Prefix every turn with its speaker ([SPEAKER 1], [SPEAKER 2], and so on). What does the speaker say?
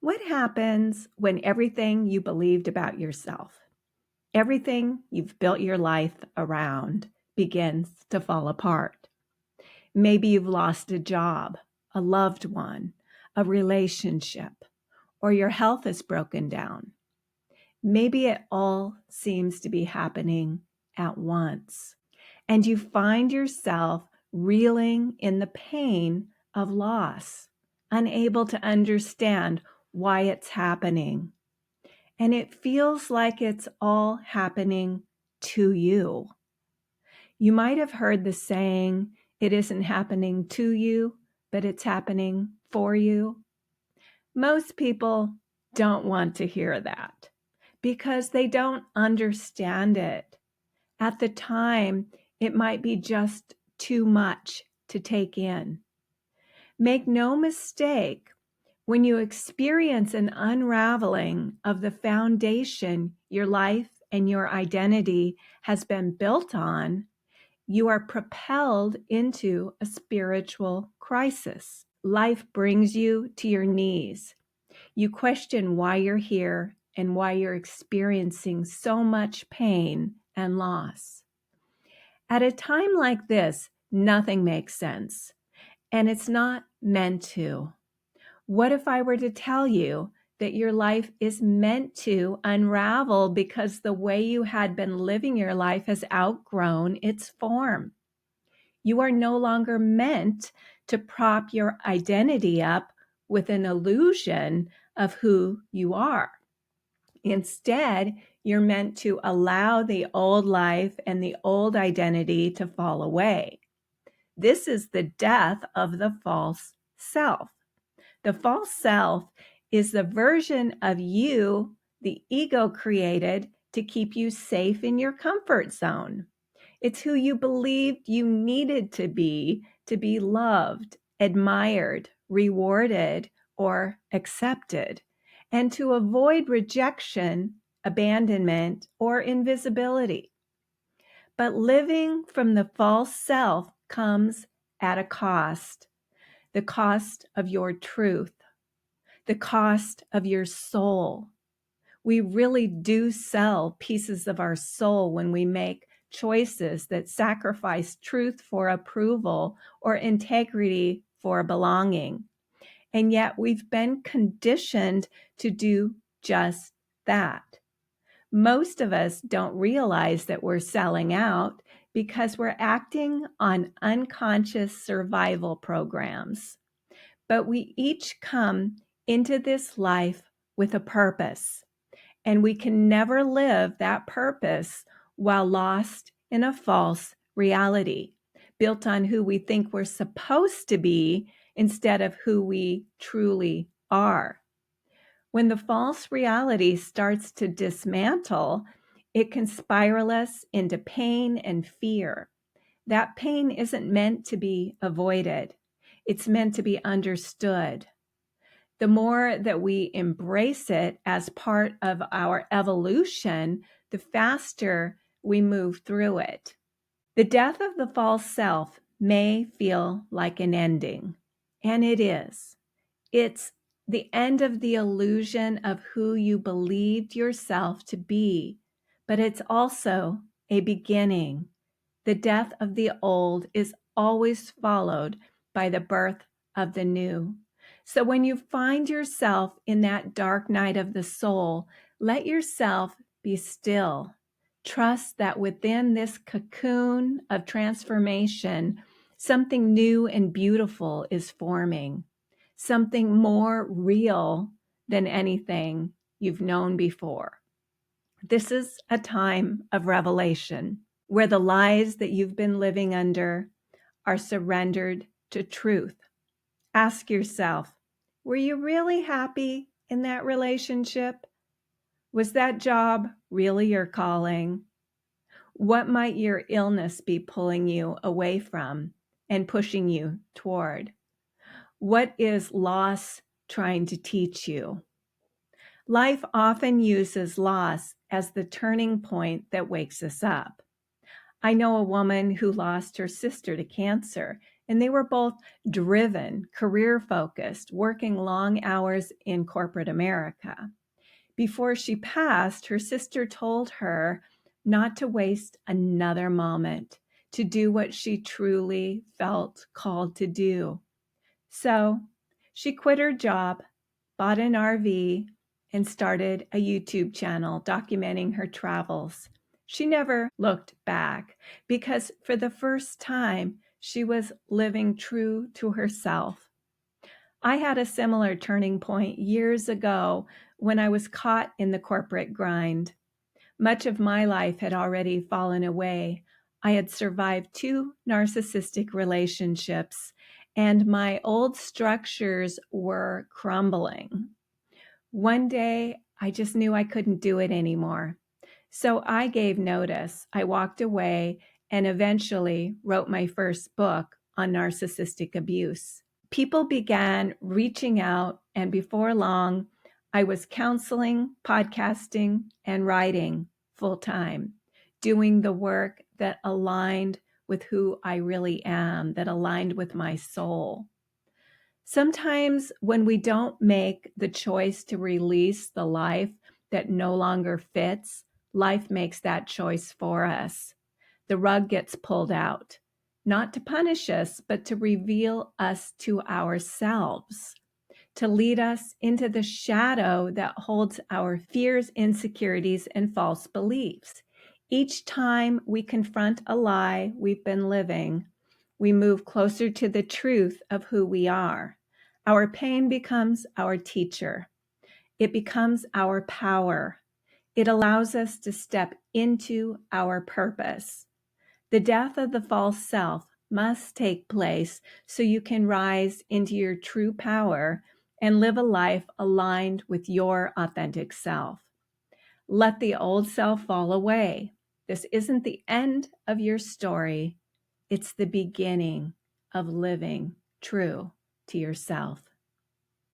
[SPEAKER 1] What happens when everything you believed about yourself, everything you've built your life around, begins to fall apart? Maybe you've lost a job, a loved one, a relationship, or your health is broken down. Maybe it all seems to be happening at once, and you find yourself reeling in the pain of loss, unable to understand why it's happening. And it feels like it's all happening to you. You might have heard the saying, it isn't happening to you, but it's happening for you. Most people don't want to hear that because they don't understand it. At the time, it might be just too much to take in. Make no mistake, when you experience an unraveling of the foundation your life and your identity has been built on, you are propelled into a spiritual crisis. Life brings you to your knees. You question why you're here and why you're experiencing so much pain and loss. At a time like this, nothing makes sense, and it's not meant to. What if I were to tell you that your life is meant to unravel because the way you had been living your life has outgrown its form? You are no longer meant to prop your identity up with an illusion of who you are. Instead, you're meant to allow the old life and the old identity to fall away. This is the death of the false self. The false self is the version of you the ego created to keep you safe in your comfort zone. It's who you believed you needed to be loved, admired, rewarded, or accepted, and to avoid rejection, abandonment, or invisibility. But living from the false self comes at a cost, the cost of your truth, the cost of your soul. We really do sell pieces of our soul when we make choices that sacrifice truth for approval or integrity for belonging. And yet we've been conditioned to do just that. Most of us don't realize that we're selling out because we're acting on unconscious survival programs. But we each come into this life with a purpose, and we can never live that purpose while lost in a false reality, built on who we think we're supposed to be instead of who we truly are. When the false reality starts to dismantle, it can spiral us into pain and fear. That pain isn't meant to be avoided. It's meant to be understood. The more that we embrace it as part of our evolution, the faster we move through it. The death of the false self may feel like an ending, and it is. It's the end of the illusion of who you believed yourself to be, but it's also a beginning. The death of the old is always followed by the birth of the new. So when you find yourself in that dark night of the soul, let yourself be still. Trust that within this cocoon of transformation, something new and beautiful is forming, something more real than anything you've known before. This is a time of revelation where the lies that you've been living under are surrendered to truth. Ask yourself, were you really happy in that relationship? Was that job really your calling? What might your illness be pulling you away from and pushing you toward? What is loss trying to teach you? Life often uses loss as the turning point that wakes us up. I know a woman who lost her sister to cancer, And they were both driven, career focused, working long hours in corporate America. Before she passed, her sister told her not to waste another moment, to do what she truly felt called to do. So she quit her job, bought an RV, and started a YouTube channel documenting her travels. She never looked back because for the first time, she was living true to herself. I had a similar turning point years ago when I was caught in the corporate grind. Much of my life had already fallen away. I had survived 2 narcissistic relationships, and my old structures were crumbling. One day, I just knew I couldn't do it anymore. So I gave notice. I walked away and eventually wrote my first book on narcissistic abuse. People began reaching out, and before long, I was counseling, podcasting, and writing full time, doing the work that aligned with who I really am, that aligned with my soul. Sometimes when we don't make the choice to release the life that no longer fits, life makes that choice for us. The rug gets pulled out, not to punish us, but to reveal us to ourselves, to lead us into the shadow that holds our fears, insecurities, and false beliefs. Each time we confront a lie we've been living, we move closer to the truth of who we are. Our pain becomes our teacher. It becomes our power. It allows us to step into our purpose. The death of the false self must take place so you can rise into your true power and live a life aligned with your authentic self. Let the old self fall away. This isn't the end of your story. It's the beginning of living true to yourself.